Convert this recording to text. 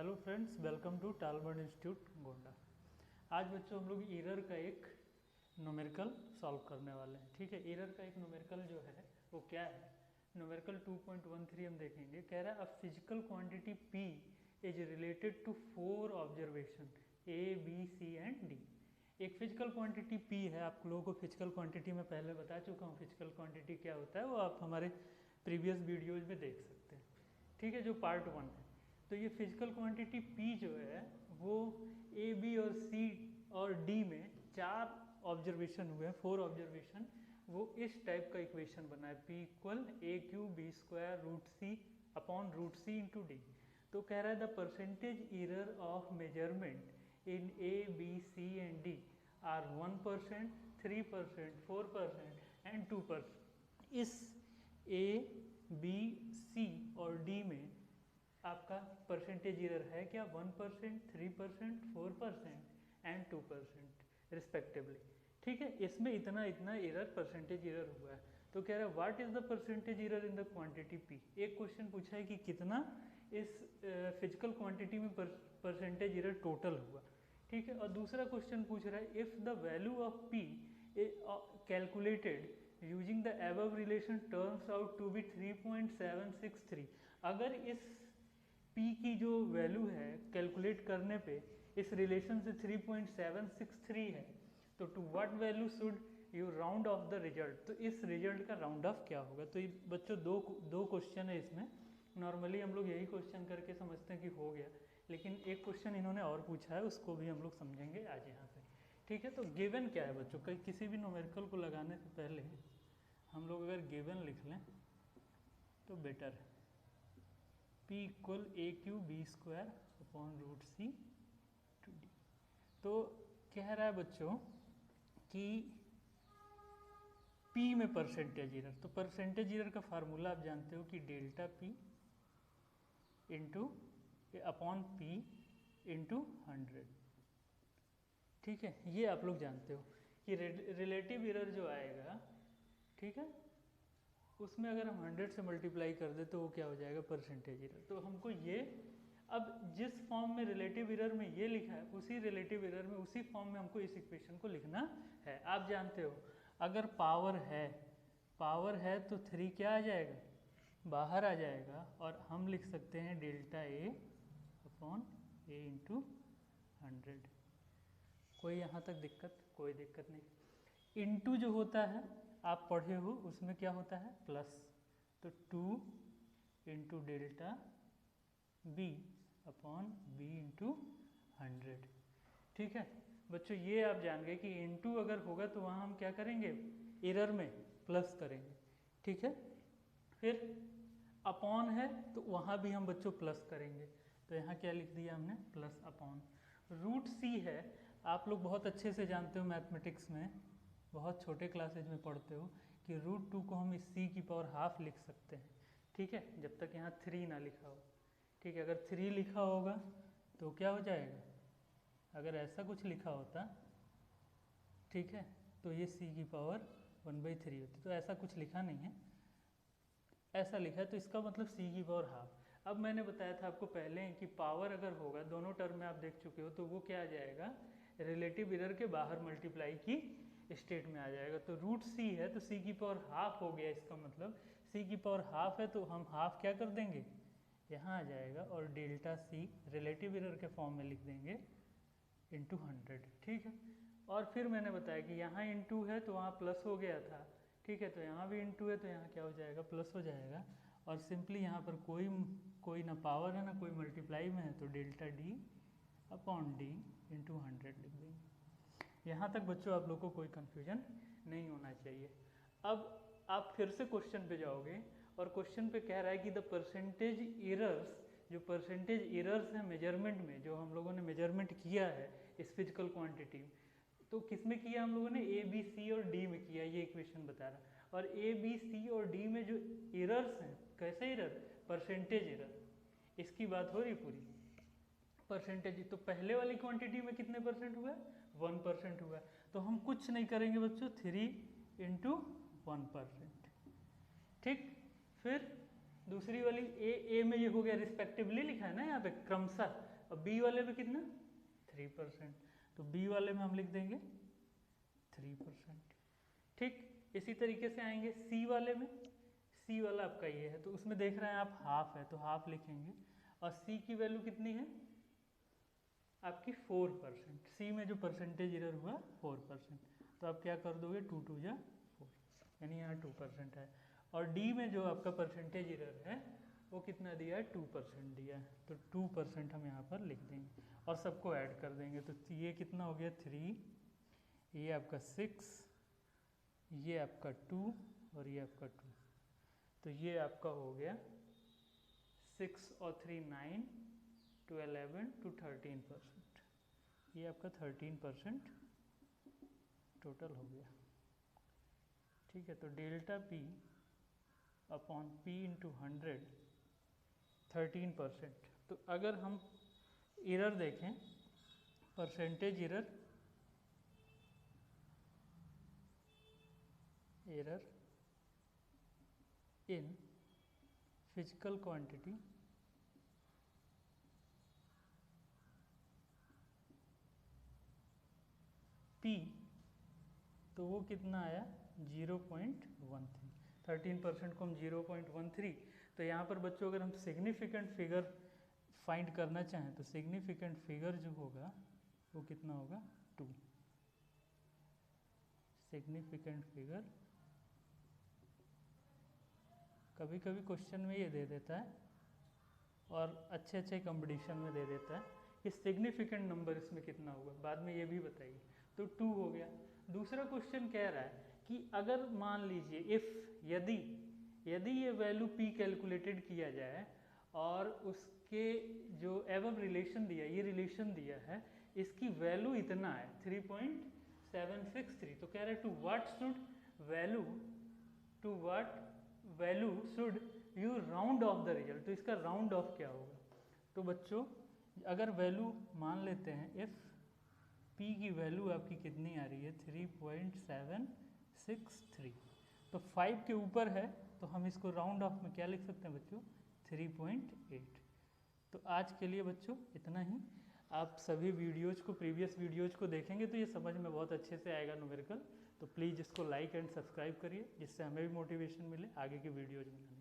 Hello friends, welcome to Talbert institute Gonda. आज बच्चों हम लोग एरर का एक न्यूमेरिकल सॉल्व करने वाले हैं। ठीक है, एरर का एक न्यूमेरिकल जो है वो क्या है, न्यूमेरिकल 2.13 हम देखेंगे। कह रहा है a physical quantity P is related to 4 observation A, B, C and D। एक फिजिकल क्वांटिटी P है। आप लोगों को फिजिकल क्वांटिटी में पहले बता चुका हूँ फिजिकल क्वांटिटी क्या होता है, वो आप हमारे प्रीवियस वीडियोज में देख सकते हैं। ठीक है, जो पार्ट 1 है। तो ये फिजिकल क्वांटिटी P जो है वो A, B और C और D में 4 ऑब्जर्वेशन हुए हैं, 4 ऑब्जर्वेशन। वो इस टाइप का इक्वेशन बना है, P equal A Q B square root C upon root C into D. तो कह रहा है the percentage error of measurement in A, B, C and D are 1%, 3%, 4% and 2%। इस A, B, C और D में आपका परसेंटेज एरर है क्या, 1%, 3%, 4% एंड 2% रिस्पेक्टिवली। ठीक है, इसमें इतना इतना एरर परसेंटेज एरर हुआ है। तो कह रहा है what is the percentage error in the quantity P। एक क्वेश्चन पूछा है कि कितना इस फिजिकल क्वांटिटी में परसेंटेज एरर टोटल हुआ। ठीक है, और दूसरा क्वेश्चन पूछ रहा है if the value of P calculated using the above relation turns out to be 3.763। अगर इस P की जो वैल्यू है कैलकुलेट करने पे इस रिलेशन से 3.763 है, तो to what value should you round off the result. तो इस रिजल्ट का राउंड ऑफ क्या होगा। तो ये बच्चों दो क्वेश्चन है इसमें। नॉर्मली हम लोग यही क्वेश्चन करके समझते हैं कि हो गया, लेकिन एक क्वेश्चन इन्होंने और पूछा है, उसको भी हम लोग समझेंगे आज यहाँ पे। ठीक है, तो गिवन क्या है बच्चों, कहीं किसी भी न्यूमेरिकल को लगाने से पहले हम लोग अगर गिवन लिख लें तो बेटर है। P equal A Q B square upon root C to D. तो कह रहा है बच्चों कि P में परसेंटेज एरर, तो परसेंटेज एरर का फार्मूला आप जानते हो कि delta P into upon P into 100। ठीक है, ये आप लोग जानते हो कि रिलेटिव एरर जो आएगा, ठीक है, उसमें अगर हम 100 से मल्टीप्लाई कर दे तो वो क्या हो जाएगा, परसेंटेज एरर। तो हमको ये अब जिस फॉर्म में रिलेटिव एरर में ये लिखा है उसी रिलेटिव एरर में उसी फॉर्म में हमको इस इक्वेशन को लिखना है। आप जानते हो अगर पावर है तो 3 क्या आ जाएगा, बाहर आ जाएगा, और हम लिख सकते हैं delta A upon A into 100। कोई यहाँ तक दिक्कत, कोई दिक्कत नहीं। इंटू जो होता है आप पढ़े हो उसमें क्या होता है, प्लस। तो 2 into delta B upon B into 100। ठीक है बच्चों, ये आप जान गए कि इंटू अगर होगा तो वहाँ हम क्या करेंगे, एरर में प्लस करेंगे। ठीक है, फिर अपॉन है तो वहाँ भी हम बच्चों प्लस करेंगे। तो यहाँ क्या लिख दिया हमने, प्लस अपॉन। रूट सी है, आप लोग बहुत अच्छे से जानते हो मैथमेटिक्स में, बहुत छोटे क्लासेज में पढ़ते हो कि रूट 2 को हम इस सी की पावर हाफ लिख सकते हैं। ठीक है, जब तक यहाँ 3 ना लिखा हो। ठीक है, अगर 3 लिखा होगा तो क्या हो जाएगा, अगर ऐसा कुछ लिखा होता, ठीक है, तो ये सी की पावर 1/3 होती। तो ऐसा कुछ लिखा नहीं है, ऐसा लिखा है, तो इसका मतलब सी की पावर हाफ। अब मैंने बताया था आपको पहले कि पावर अगर होगा, दोनों टर्म में आप देख चुके हो, तो वो क्या आ जाएगा, रिलेटिव एरर के बाहर मल्टीप्लाई की स्टेट में आ जाएगा। तो रूट सी है तो सी की पावर हाफ हो गया, इसका मतलब सी की पावर हाफ है तो हम हाफ क्या कर देंगे, यहाँ आ जाएगा, और डेल्टा सी रिलेटिव एरर के फॉर्म में लिख देंगे इंटू 100। ठीक है, और फिर मैंने बताया कि यहाँ इंटू है तो वहाँ प्लस हो गया था। ठीक है, तो यहाँ भी इंटू है तो यहाँ क्या हो जाएगा, प्लस हो जाएगा, और सिंपली यहाँ पर कोई ना पावर है ना कोई मल्टीप्लाई में है, तो delta D upon D into 100 लिख देंगे। यहाँ तक बच्चों आप लोग को कोई कन्फ्यूजन नहीं होना चाहिए। अब आप फिर से क्वेश्चन पे जाओगे और क्वेश्चन पे कह रहा है कि द परसेंटेज एरर्स, जो परसेंटेज एरर्स हैं मेजरमेंट में, जो हम लोगों ने मेजरमेंट किया है इस फिजिकल क्वांटिटी, तो किस में किया हम लोगों ने, ए बी सी और डी में किया, ये इक्वेशन बता रहा है। और ए बी सी और डी में जो एरर्स हैं, कैसे एरर, परसेंटेज एरर, इसकी बात हो रही पूरी परसेंटेज। तो पहले वाली क्वांटिटी में कितने परसेंट हुआ, 1% हुआ। तो हम कुछ नहीं करेंगे बच्चों, 3 इंटू 1%। ठीक, फिर दूसरी वाली ए में ये हो गया, रिस्पेक्टिवली लिखा है ना यहाँ पे क्रमशः, और बी वाले में कितना 3%, तो बी वाले में हम लिख देंगे 3%। ठीक, इसी तरीके से आएंगे सी वाले में। सी वाला आपका ये है, तो उसमें देख रहे हैं आप हाफ है, तो हाफ लिखेंगे, और सी की वैल्यू कितनी है आपकी 4%। सी में जो परसेंटेज एरर हुआ 4%, तो आप क्या कर दोगे 2 2 जा 4, यानी यहाँ 2% है। और डी में जो आपका परसेंटेज एरर है वो कितना दिया है 2% दिया है, तो 2% हम यहाँ पर लिख देंगे और सबको ऐड कर देंगे। तो ये कितना हो गया 3, ये आपका 6, ये आपका 2 और ये आपका 2, तो ये आपका हो गया 6 और 3 9 to 11 to 13%, ये आपका 13% टोटल हो गया। ठीक है, तो delta P upon P into 100 13%। तो अगर हम एरर देखें, percentage error in physical quantity P, तो वो कितना आया 0.13। 13% को हम 0.13, तो यहाँ पर बच्चों अगर हम सिग्निफिकेंट फिगर फाइंड करना चाहें तो सिग्निफिकेंट फिगर जो होगा वो कितना होगा 2। सिग्निफिकेंट फिगर कभी कभी क्वेश्चन में ये दे देता है और अच्छे अच्छे कंपटीशन में दे देता है कि सिग्निफिकेंट नंबर इसमें कितना होगा, बाद में ये भी बताइए। तो 2 हो गया। दूसरा क्वेश्चन कह रहा है कि अगर मान लीजिए इफ यदि ये वैल्यू p कैलकुलेटेड किया जाए और उसके जो एवब रिलेशन दिया, ये रिलेशन दिया है, इसकी वैल्यू इतना है 3.763, तो कह रहे हैं to what value should you round off the result, तो इसका राउंड ऑफ क्या होगा। तो बच्चों अगर वैल्यू मान लेते हैं इफ p की वैल्यू आपकी कितनी आ रही है 3.763, तो 5 के ऊपर है तो हम इसको राउंड ऑफ में क्या लिख सकते हैं बच्चों 3.8। तो आज के लिए बच्चों इतना ही। आप सभी वीडियोज़ को, प्रीवियस वीडियोज़ को देखेंगे तो ये समझ में बहुत अच्छे से आएगा न्यूमेरिकल। तो प्लीज़ इसको लाइक एंड सब्सक्राइब करिए जिससे हमें भी मोटिवेशन मिले आगे की वीडियोज़ बनाने।